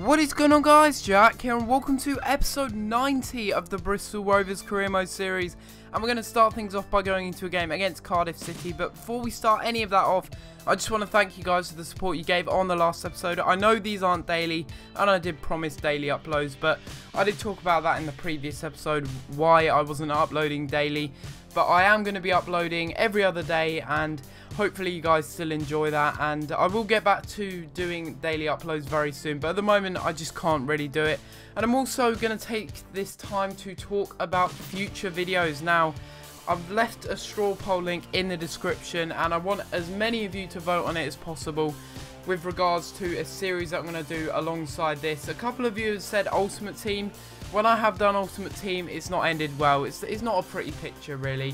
What is going on, guys? Jack here, and welcome to episode 90 of the Bristol Rovers career mode series. And we're going to start things off by going into a game against Cardiff City. But before we start any of that off, I just want to thank you guys for the support you gave on the last episode. I know these aren't daily, and I did promise daily uploads, but I did talk about that in the previous episode, why I wasn't uploading daily. But I am going to be uploading every other day, and hopefully you guys still enjoy that. And I will get back to doing daily uploads very soon, but at the moment I just can't really do it. And I'm also going to take this time to talk about future videos. Now, I've left a straw poll link in the description, and I want as many of you to vote on it as possible with regards to a series that I'm going to do alongside this. A couple of you have said Ultimate Team. When I have done Ultimate Team, it's not ended well. It's not a pretty picture, really,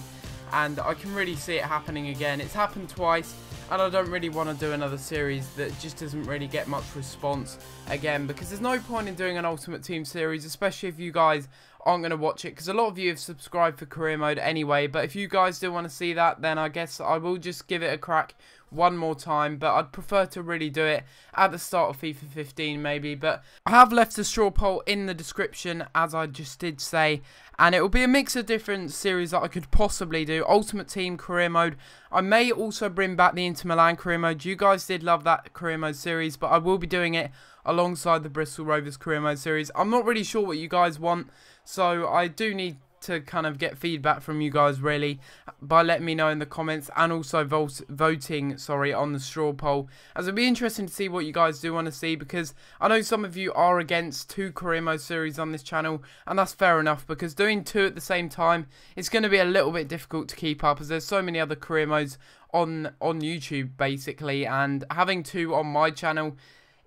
and I can really see it happening again. It's happened twice, and I don't really want to do another series that just doesn't really get much response again, because there's no point in doing an Ultimate Team series, especially if you guys aren't going to watch it, because a lot of you have subscribed for career mode anyway. But if you guys do want to see that, then I guess I will just give it a crack one more time, but I'd prefer to really do it at the start of FIFA 15 maybe. But I have left a straw poll in the description, as I just did say, and it will be a mix of different series that I could possibly do. Ultimate Team, career mode. I may also bring back the Inter Milan career mode. You guys did love that career mode series, but I will be doing it alongside the Bristol Rovers career mode series. I'm not really sure what you guys want, so I do need to kind of get feedback from you guys, really, by letting me know in the comments, and also voting on the straw poll, as it'll be interesting to see what you guys do want to see, because I know some of you are against 2 career mode series on this channel, and that's fair enough, because doing 2 at the same time, it's going to be a little bit difficult to keep up, as there's so many other career modes on YouTube basically, and having 2 on my channel,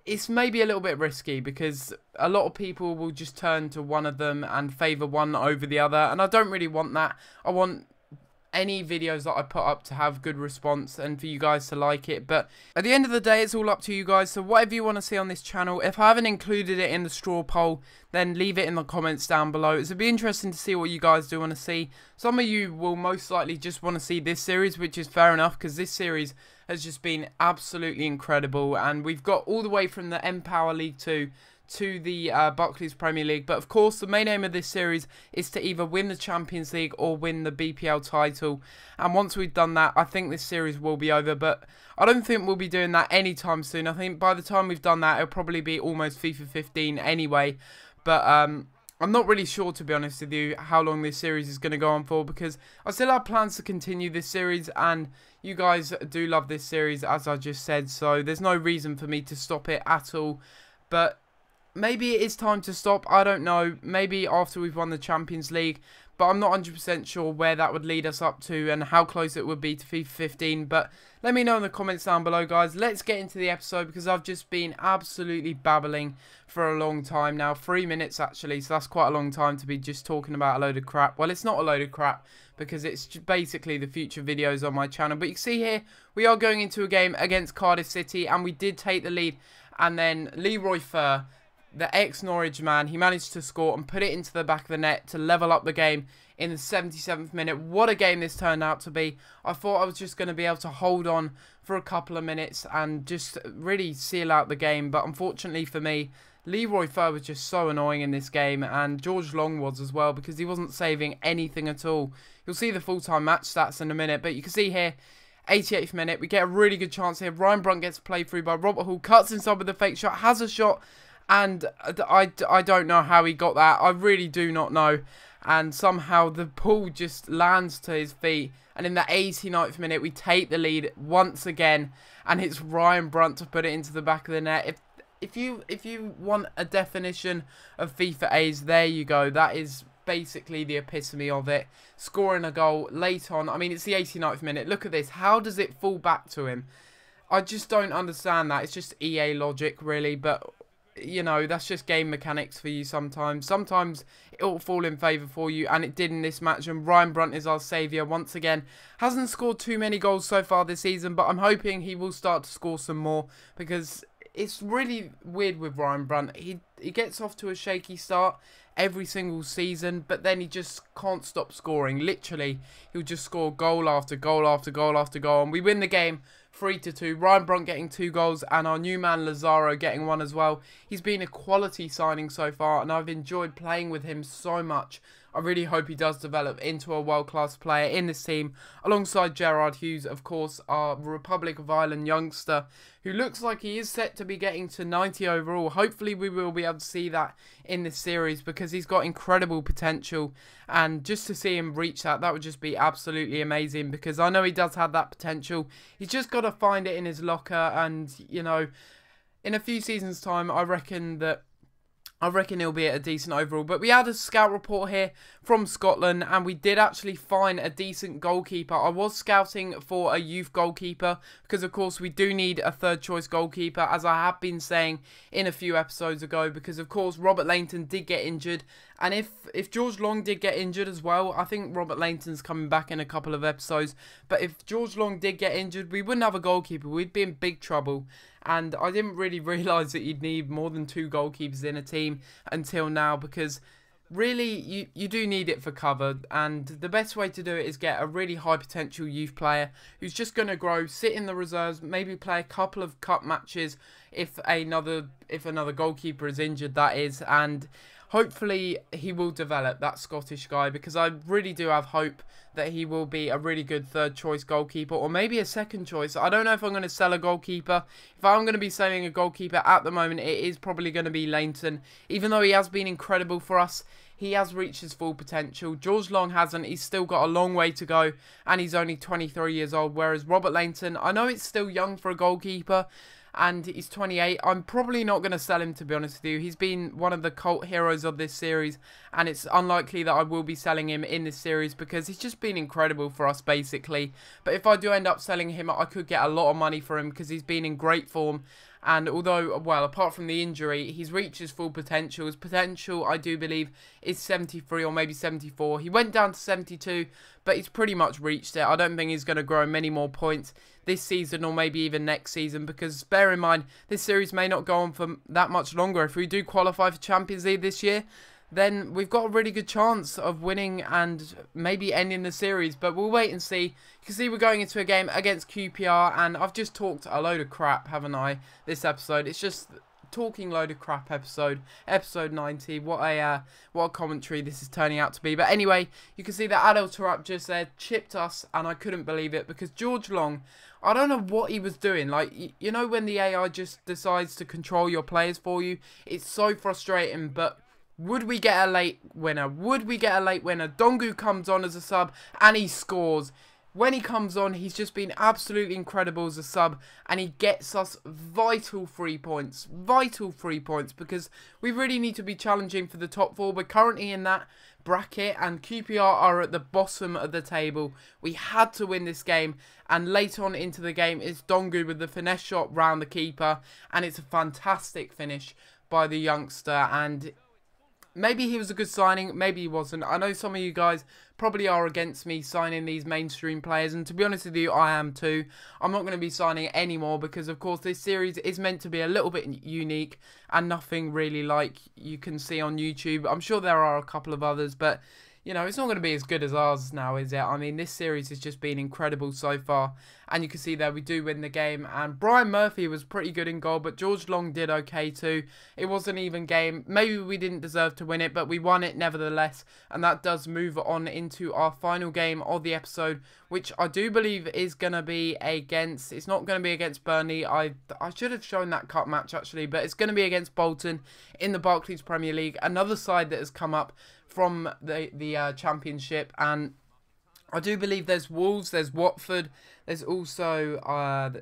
it's maybe a little bit risky, because a lot of people will just turn to one of them and favour one over the other, and I don't really want that. I want any videos that I put up to have good response and for you guys to like it. But at the end of the day, it's all up to you guys, so whatever you want to see on this channel, if I haven't included it in the straw poll, then leave it in the comments down below. It'll be interesting to see what you guys do want to see. Some of you will most likely just want to see this series, which is fair enough, because this series has just been absolutely incredible, and we've got all the way from the Empower League 2 to the Barclays Premier League. But of course, the main aim of this series is to either win the Champions League or win the BPL title, and once we've done that, I think this series will be over. But I don't think we'll be doing that anytime soon. I think by the time we've done that, it'll probably be almost FIFA 15 anyway. But I'm not really sure, to be honest with you, how long this series is going to go on for, because I still have plans to continue this series, and you guys do love this series, as I just said, so there's no reason for me to stop it at all. But maybe it is time to stop, I don't know, maybe after we've won the Champions League, but I'm not 100% sure where that would lead us up to and how close it would be to FIFA 15. But let me know in the comments down below, guys. Let's get into the episode, because I've just been absolutely babbling for a long time now. 3 minutes actually, so that's quite a long time to be just talking about a load of crap. Well, it's not a load of crap, because it's basically the future videos on my channel. But you can see here, we are going into a game against Cardiff City, and we did take the lead, and then Leroy Fer, the ex-Norwich man, he managed to score and put it into the back of the net to level up the game in the 77th minute. What a game this turned out to be. I thought I was just going to be able to hold on for a couple of minutes and just really seal out the game, but unfortunately for me, Leroy Fer was just so annoying in this game, and George Long was as well, because he wasn't saving anything at all. You'll see the full-time match stats in a minute, but you can see here, 88th minute, we get a really good chance here. Ryan Brunt gets played through by Robert Hall, cuts inside with a fake shot, has a shot, and I don't know how he got that. I really do not know. And somehow the ball just lands to his feet. And in the 89th minute, we take the lead once again. And it's Ryan Brunt to put it into the back of the net. If you want a definition of FIFA A's, there you go. That is basically the epitome of it. Scoring a goal late on. I mean, it's the 89th minute. Look at this. How does it fall back to him? I just don't understand that. It's just EA logic, really. But you know, that's just game mechanics for you sometimes. Sometimes it will fall in favour for you, and it did in this match. And Ryan Brunt is our saviour once again. Hasn't scored too many goals so far this season, but I'm hoping he will start to score some more, because it's really weird with Ryan Brunt. He gets off to a shaky start every single season, but then he just can't stop scoring. Literally, he'll just score goal after goal after goal after goal, and we win the game 3-2. Ryan Brunt getting 2 goals and our new man Lazaro getting 1 as well. He's been a quality signing so far and I've enjoyed playing with him so much. I really hope he does develop into a world-class player in this team, alongside Gerard Hughes, of course, our Republic of Ireland youngster, who looks like he is set to be getting to 90 overall. Hopefully we will be able to see that in this series because he's got incredible potential, and just to see him reach that would just be absolutely amazing because I know he does have that potential. He's just got to find it in his locker, and, you know, in a few seasons' time, I reckon he'll be at a decent overall. But we had a scout report here from Scotland and we did actually find a decent goalkeeper. I was scouting for a youth goalkeeper because of course we do need a third choice goalkeeper, as I have been saying in a few episodes ago, because of course Robert Lainton did get injured, and if George Long did get injured as well, I think Robert Lainton's coming back in a couple of episodes, but if George Long did get injured, we wouldn't have a goalkeeper. We'd be in big trouble. And I didn't really realise that you'd need more than 2 goalkeepers in a team until now, because really you do need it for cover, and the best way to do it is get a really high potential youth player who's just going to grow, sit in the reserves, maybe play a couple of cup matches if another goalkeeper is injured, that is, and hopefully he will develop, that Scottish guy, because I really do have hope that he will be a really good third choice goalkeeper, or maybe a second choice. I don't know if I'm going to sell a goalkeeper. If I'm going to be selling a goalkeeper at the moment, it is probably going to be Lainton. Even though he has been incredible for us, he has reached his full potential. George Long hasn't. He's still got a long way to go, and he's only 23 years old, whereas Robert Lainton, I know it's still young for a goalkeeper, and he's 28. I'm probably not going to sell him, to be honest with you. He's been one of the cult heroes of this series, and it's unlikely that I will be selling him in this series because he's just been incredible for us, basically. But if I do end up selling him, I could get a lot of money for him because he's been in great form. And although, well, apart from the injury, he's reached his full potential. His potential, I do believe, is 73 or maybe 74. He went down to 72, but he's pretty much reached it. I don't think he's going to grow many more points this season or maybe even next season, because bear in mind, this series may not go on for that much longer. If we do qualify for Champions League this year, then we've got a really good chance of winning and maybe ending the series, but we'll wait and see. You can see we're going into a game against QPR, and I've just talked a load of crap, haven't I, this episode? It's just talking load of crap episode 90. What a commentary this is turning out to be. But anyway, you can see that Adel Tarap just there chipped us, and I couldn't believe it because George Long, I don't know what he was doing. Like, you know when the AI just decides to control your players for you? It's so frustrating, but would we get a late winner? Would we get a late winner? Dongu comes on as a sub and he scores. When he comes on, he's just been absolutely incredible as a sub, and he gets us vital 3 points. Vital 3 points, because we really need to be challenging for the top 4. We're currently in that bracket, and QPR are at the bottom of the table. We had to win this game, and late on into the game is Dongu with the finesse shot round the keeper, and it's a fantastic finish by the youngster, and maybe he was a good signing, maybe he wasn't. I know some of you guys probably are against me signing these mainstream players, and to be honest with you, I am too. I'm not going to be signing any more because, of course, this series is meant to be a little bit unique and nothing really like you can see on YouTube. I'm sure there are a couple of others, but, you know, it's not going to be as good as ours now, is it? I mean, this series has just been incredible so far. And you can see there we do win the game. And Brian Murphy was pretty good in goal, but George Long did okay too. It was an even game. Maybe we didn't deserve to win it, but we won it nevertheless. And that does move on into our final game of the episode, which I do believe is going to be against... It's not going to be against Burnley. I should have shown that cup match actually, but it's going to be against Bolton in the Barclays Premier League. Another side that has come up from the Championship, and I do believe there's Wolves, there's Watford, there's also,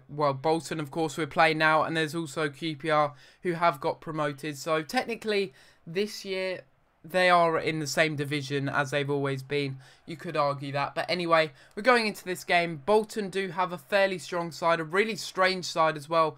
well, Bolton, of course, we're playing now, and there's also QPR, who have got promoted. So, technically, this year, they are in the same division as they've always been. You could argue that. But anyway, we're going into this game. Bolton do have a fairly strong side, a really strange side as well.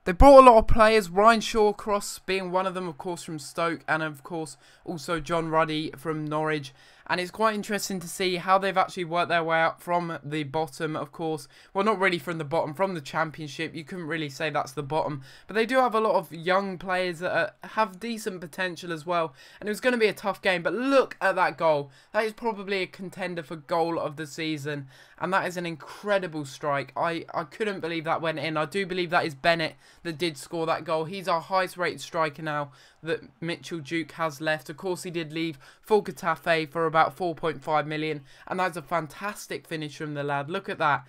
They brought a lot of players, Ryan Shawcross being one of them, of course, from Stoke, and of course also John Ruddy from Norwich. and it's quite interesting to see how they've actually worked their way up from the bottom, of course. Well, not really from the bottom, from the Championship. You couldn't really say that's the bottom, but they do have a lot of young players that have decent potential as well, and it was going to be a tough game. But look at that goal. That is probably a contender for goal of the season, and that is an incredible strike. I couldn't believe that went in. I do believe that is Bennett that did score that goal. He's our highest rated striker now that Mitchell Duke has left. Of course, he did leave for Getafe for about 4.5 million, and that's a fantastic finish from the lad. Look at that.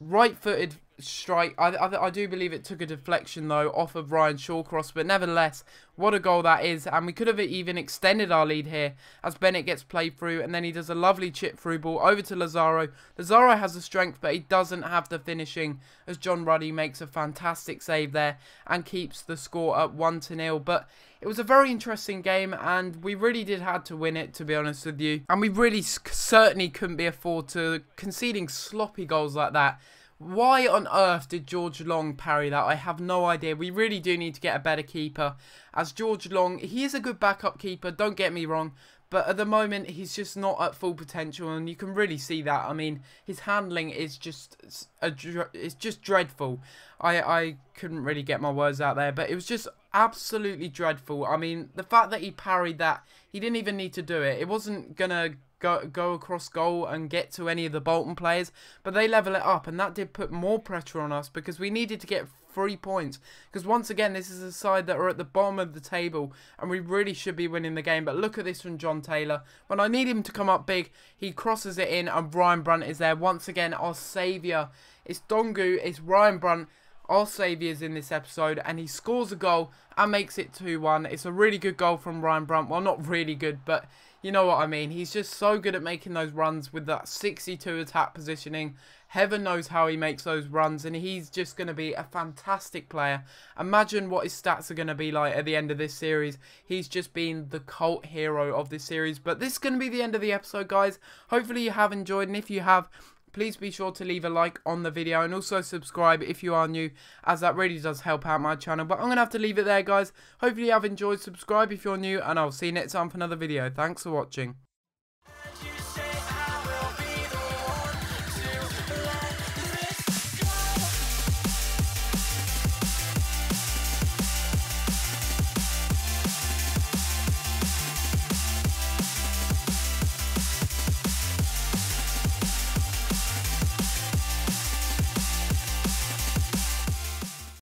Right-footed strike. I do believe it took a deflection, though, off of Ryan Shawcross, but nevertheless, what a goal that is. And we could have even extended our lead here as Bennett gets played through, and then he does a lovely chip through ball over to Lazaro. Lazaro has the strength, but he doesn't have the finishing, as John Ruddy makes a fantastic save there and keeps the score at 1-0. But it was a very interesting game, and we really did have to win it, to be honest with you. And we really certainly couldn't be afford to conceding sloppy goals like that. Why on earth did George Long parry that? I have no idea. We really do need to get a better keeper, as George Long, he is a good backup keeper, don't get me wrong, but at the moment he's just not at full potential, and you can really see that. I mean, his handling is just it's just dreadful. I couldn't really get my words out there, but it was just absolutely dreadful. I mean, the fact that he parried that, he didn't even need to do it. It wasn't gonna go across goal and get to any of the Bolton players, but they level it up, and that did put more pressure on us because we needed to get 3 points, because once again this is a side that are at the bottom of the table and we really should be winning the game. But look at this from John Taylor. When I need him to come up big, he crosses it in, and Ryan Brunt is there once again. Our saviour, it's Dongu, it's Ryan Brunt, our saviours in this episode, and he scores a goal and makes it 2-1. It's a really good goal from Ryan Brunt. Well, not really good, but you know what I mean. He's just so good at making those runs with that 62 attack positioning. Heaven knows how he makes those runs, and he's just going to be a fantastic player. Imagine what his stats are going to be like at the end of this series. He's just been the cult hero of this series. But this is going to be the end of the episode, guys. Hopefully you have enjoyed, and if you have, please be sure to leave a like on the video and also subscribe if you are new, as that really does help out my channel. But I'm going to have to leave it there, guys. Hopefully you have enjoyed. Subscribe if you're new, and I'll see you next time for another video. Thanks for watching.